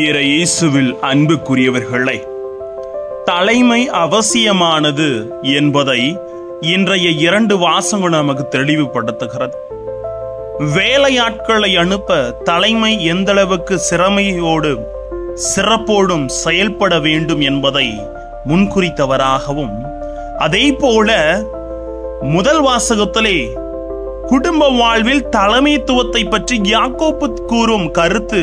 இயேசுவில் அன்புக்குரியவர்களே, தலைமை அவசியமானது என்பதை இன்றைய 2 வாசகங்கள் நமக்கு தெளிவுபடுத்துகிறது. வேலையாட்களை அனுப்ப தலைமை எந்தளவுக்கு சிறமையோடு சிறப்போடும் செயல்பட வேண்டும் என்பதை முன்குறித்தவராகவும், அதே போல முதல் வாசகத்திலே குடும்ப வாழ்வில் தலைமைத்துவத்தை பற்றி யாக்கோபு கூறும் கருத்து,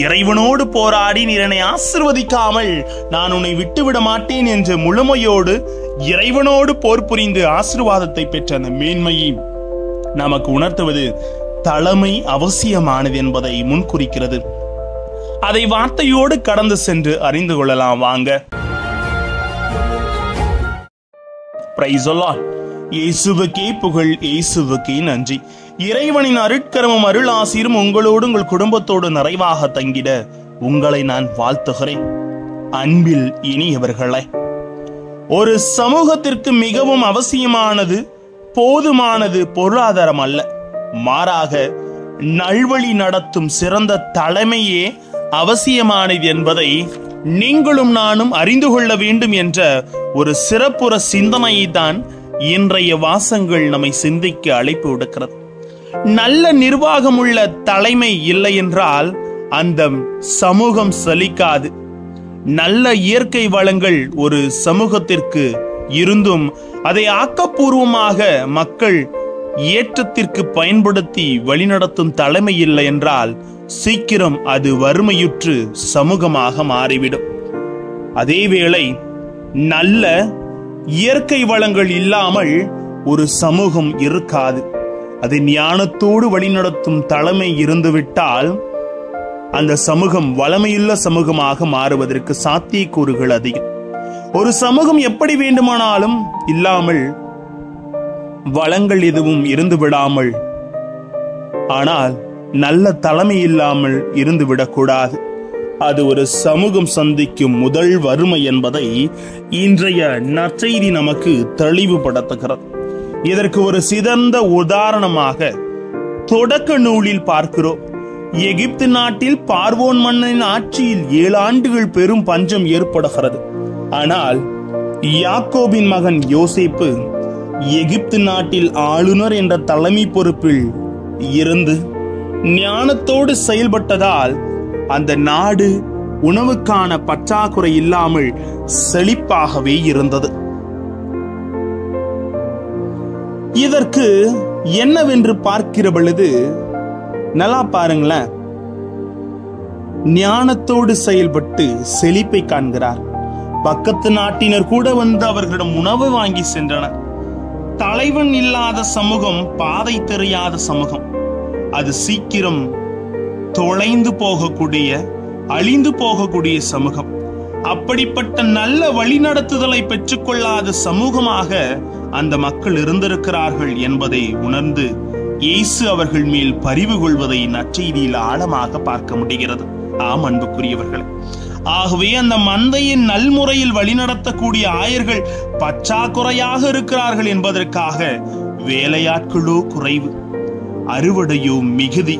இறைவனோடு போராடி நீர் என்னை ஆசிர்வதிக்காமல் நான் உன்னை விட்டுவிட மாட்டேன் என்ற முழுமையோடு இறைவனோடு போர் புரிந்து ஆசீர்வாதத்தை பெற்ற அந்த மேன்மையை நமக்கு உணர்த்துவது தலைமை அவசியமானது என்பதை முன்குறிக்கிறது. அதை வார்த்தையோடு கடந்து சென்று அறிந்து கொள்ளலாம். வாங்க. Praise the Lord. இயேசுவுக்கே புகழ், இயேசுவுக்கே நன்றி. இறைவனின் அருட்கரமும் அருள் ஆசீரும் உங்களோடு உங்கள் குடும்பத்தோடு நிறைவாக தங்கிட உங்களை நான் வாழ்த்துகிறேன். அன்பில் இனியவர்களே, ஒரு சமூகத்திற்கு மிகவும் அவசியமானது போதுமானது பொருளாதாரம் அல்ல, மாறாக நல்வழி நடத்தும் சிறந்த தலைமையே அவசியமானது என்பதை நீங்களும் நானும் அறிந்து கொள்ள வேண்டும் என்ற ஒரு சிறப்புற சிந்தனையை தான் இன்றைய வாசகங்கள் நம்மை சிந்திக்க அழைப்பு விடுக்கிறது. நல்ல நிர்வாகமுள்ள தலைமை இல்லை என்றால் அந்த சமூகம் செழிக்காது. நல்ல இயற்கை வளங்கள் ஒரு சமூகத்திற்கு இருந்தும் அதை ஆக்கப்பூர்வமாக மக்கள் ஏற்றத்திற்கு பயன்படுத்தி வழிநடத்தும் தலைமை இல்லை என்றால் சீக்கிரம் அது வறுமையுற்று சமூகமாக மாறிவிடும். அதேவேளை நல்ல இயற்கை வளங்கள் இல்லாமல் ஒரு சமூகம் இருக்காது. அதை ஞானத்தோடு வழிநடத்தும் தலைமை இருந்துவிட்டால் அந்த சமூகம் வளமையுள்ள சமூகமாக மாறுவதற்கு சாத்தியக்கூறுகள் அதிகம். ஒரு சமூகம் எப்படி வேண்டுமானாலும் இல்லாமல் வளங்கள் எதுவும் இருந்து விடாமல், ஆனால் நல்ல தலைமை இல்லாமல் இருந்து விடக்கூடாது. அது ஒரு சமூகம் சந்திக்கும் முதல் வறுமை என்பதை இன்றைய நற்செய்தி நமக்கு தெளிவுபடுத்துகிறது. இதற்கு ஒரு சிறந்த உதாரணமாக தொடக்க நூலில் பார்க்கிறோம். எகிப்து நாட்டில் பார்வோன் மன்னனின் ஆட்சியில் 7 ஆண்டுகள் பெரும் பஞ்சம் ஏற்படுகிறது. ஆனால் யாக்கோபின் மகன் யோசேப்பு எகிப்து நாட்டில் ஆளுநர் என்ற தலைமை பொறுப்பில் இருந்து ஞானத்தோடு செயல்பட்டதால் அந்த நாடு உணவுக்கான பற்றாக்குறை இல்லாமல் செழிப்பாகவே இருந்தது. இதற்கு என்னவென்று பார்க்கிற பொழுது நல்லா பாருங்களேன், ஞானத்தோடு செயல்பட்டு செழிப்பை காண்கிறார். பக்கத்து நாட்டினர் கூட வந்து அவர்களிடம் உணவு வாங்கி சென்றனர். தலைவன் இல்லாத சமூகம் பாதை தெரியாத சமூகம், அது சீக்கிரம் தொலைந்து போகக்கூடிய அழிந்து போகக்கூடிய சமூகம். அப்படிப்பட்ட நல்ல வழிநடத்துதலை பெற்றுக்கொள்ளாத சமூகமாக அந்த மக்கள் இருந்திருக்கிறார்கள் என்பதை உணர்ந்து இயேசு அவர்கள் மேல் பரிவு கொள்வதை நற்செய்தியில் ஆழமாக பார்க்க முடிகிறது. ஆம் அன்புக்குரியவர்களே, ஆகவே அந்த மந்தையின் நல்முறையில் வழிநடத்தக்கூடிய ஆயர்கள் பற்றாக்குறையாக இருக்கிறார்கள் என்பதற்காக வேலையாட்களோ குறைவு, அறுவடையோ மிகுதி.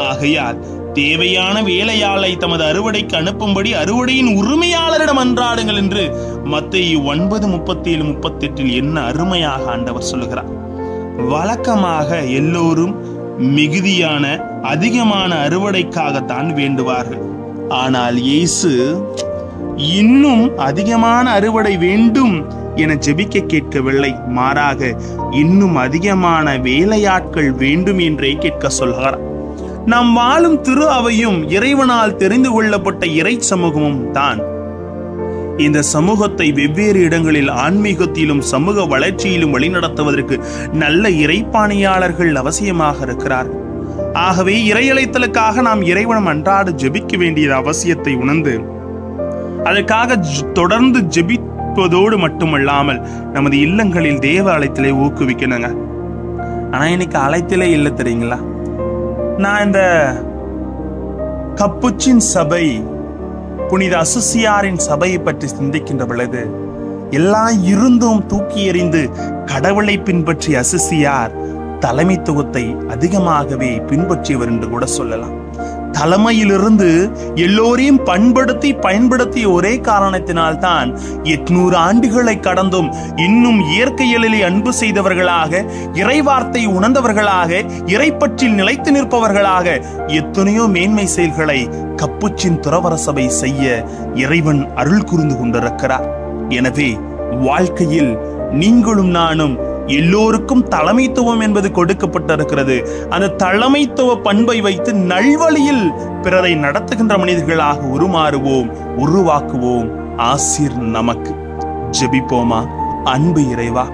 ஆகையால் தேவையான வேலையாளை தமது அறுவடைக்கு அனுப்பும்படி அறுவடையின் உரிமையாளரிடம் அன்றாடுங்கள் என்று மத்தேயு 9:37-38 என்ன அருமையாக ஆண்டவர் சொல்லுகிறார். வழக்கமாக எல்லோரும் மிகுதியான அதிகமான அறுவடைக்காகத்தான் வேண்டுவார்கள். ஆனால் இயேசு இன்னும் அதிகமான அறுவடை வேண்டும் என ஜெபிக்க கேட்கவில்லை, மாறாக இன்னும் அதிகமான வேலையாட்கள் வேண்டும் என்றே கேட்க சொல்கிறார். நாம் வாழும் திரு அவையும் இறைவனால் தெரிந்து கொள்ளப்பட்ட இறை சமூகமும் தான். இந்த சமூகத்தை வெவ்வேறு இடங்களில் ஆன்மீகத்திலும் சமூக வளர்ச்சியிலும் வழிநடத்துவதற்கு நல்ல இறைப்பாணியாளர்கள் அவசியமாக இருக்கிறார்கள். ஆகவே இறையழைத்தலுக்காக நாம் இறைவனம் அன்றாட ஜெபிக்க வேண்டிய அவசியத்தை உணர்ந்து அதற்காக தொடர்ந்து ஜெபிப்பதோடு மட்டுமல்லாமல் நமது இல்லங்களில் தேவ அழைத்தலை ஊக்குவிக்கணுங்க. ஆனா இன்னைக்கு அழைத்தலே இல்லை தெரியுங்களா? நான் இந்த கப்புச்சின் சபை, புனித அசுசியாரின் சபையை பற்றி சிந்திக்கின்ற பொழுது எல்லாம் இருந்தும் தூக்கி எறிந்து கடவுளை பின்பற்றிய அசுசியார் தலைமைத்துவத்தை அதிகமாகவே பின்பற்றியவர் என்று கூட சொல்லலாம். தலைமையிலிருந்து எல்லோரையும் பண்படுத்தி பயன்படுத்திய ஒரே காரணத்தினால்தான் 800 ஆண்டுகளை கடந்தும் இன்னும் இயற்கையிலே அன்பு செய்தவர்களாக, இறைவார்த்தை உணர்ந்தவர்களாக, இறைப்பற்றில் நிலைத்து நிற்பவர்களாக எத்தனையோ மேன்மை செயல்களை கப்புச்சின் துறவற சபை செய்ய இறைவன் அருள் கூர்ந்து கொண்டிருக்கிறார். எனவே வாழ்க்கையில் நீங்களும் நானும் எல்லோருக்கும் தலைமைத்துவம் என்பது கொடுக்கப்பட்டிருக்கிறது. அந்த தலைமைத்துவ பண்பை வைத்து நல்வழியில் பிறரை நடத்துகின்ற மனிதர்களாக உருமாறுவோம், உருவாக்குவோம். ஆசீர் நமக்கு. ஜெபிப்போமா. அன்பு இறைவா,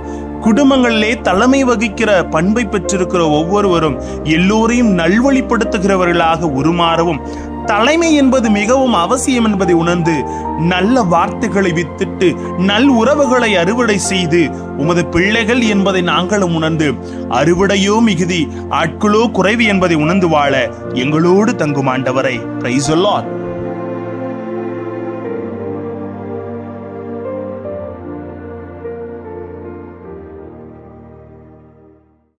குடும்பங்களிலே தலைமை வகிக்கிற பண்பை பெற்றிருக்கிற ஒவ்வொருவரும் எல்லோரையும் நல்வழிப்படுத்துகிறவர்களாக உருமாறவும், தலைமை என்பது மிகவும் அவசியம் என்பதை உணர்ந்து நல்ல வார்த்தைகளை வித்திட்டு நல் உறவுகளை அறுவடை செய்து உமது பிள்ளைகள் என்பதை நாங்களும் உணர்ந்து அறுவடையோ மிகுதி ஆட்களோ குறைவு என்பதை உணர்ந்து வாழ எங்களோடு தங்கும் ஆண்டவரை பிரைஸ் தி லார்ட்.